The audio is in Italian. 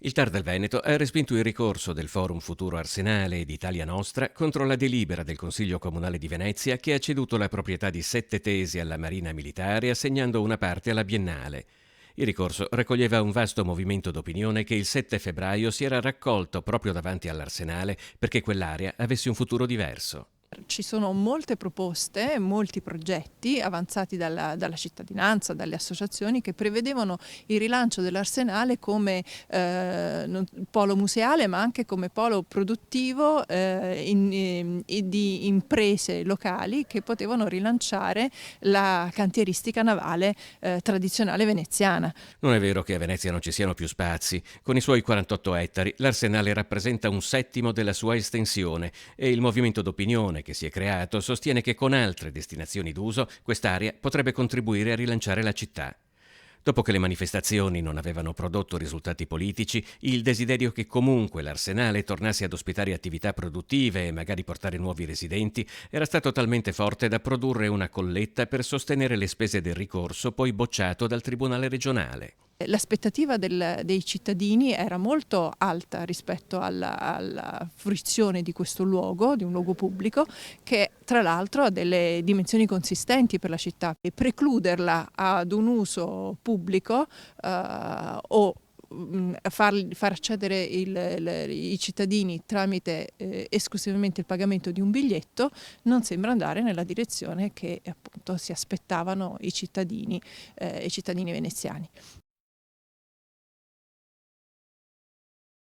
Il TAR del Veneto ha respinto il ricorso del Forum Futuro Arsenale e di Italia Nostra contro la delibera del Consiglio Comunale di Venezia che ha ceduto la proprietà di 7 tesi alla Marina Militare assegnando una parte alla Biennale. Il ricorso raccoglieva un vasto movimento d'opinione che il 7 febbraio si era raccolto proprio davanti all'Arsenale perché quell'area avesse un futuro diverso. Ci sono molte proposte, molti progetti avanzati dalla cittadinanza, dalle associazioni che prevedevano il rilancio dell'Arsenale come polo museale ma anche come polo produttivo di imprese locali che potevano rilanciare la cantieristica navale tradizionale veneziana. Non è vero che a Venezia non ci siano più spazi. Con i suoi 48 ettari, l'Arsenale rappresenta un settimo della sua estensione e il movimento d'opinione che si è creato sostiene che con altre destinazioni d'uso quest'area potrebbe contribuire a rilanciare la città. Dopo che le manifestazioni non avevano prodotto risultati politici, il desiderio che comunque l'Arsenale tornasse ad ospitare attività produttive e magari portare nuovi residenti era stato talmente forte da produrre una colletta per sostenere le spese del ricorso poi bocciato dal Tribunale regionale. L'aspettativa dei cittadini era molto alta rispetto alla fruizione di questo luogo, di un luogo pubblico, che tra l'altro ha delle dimensioni consistenti per la città. E precluderla ad un uso pubblico o far accedere i cittadini tramite esclusivamente il pagamento di un biglietto non sembra andare nella direzione che appunto si aspettavano i cittadini veneziani.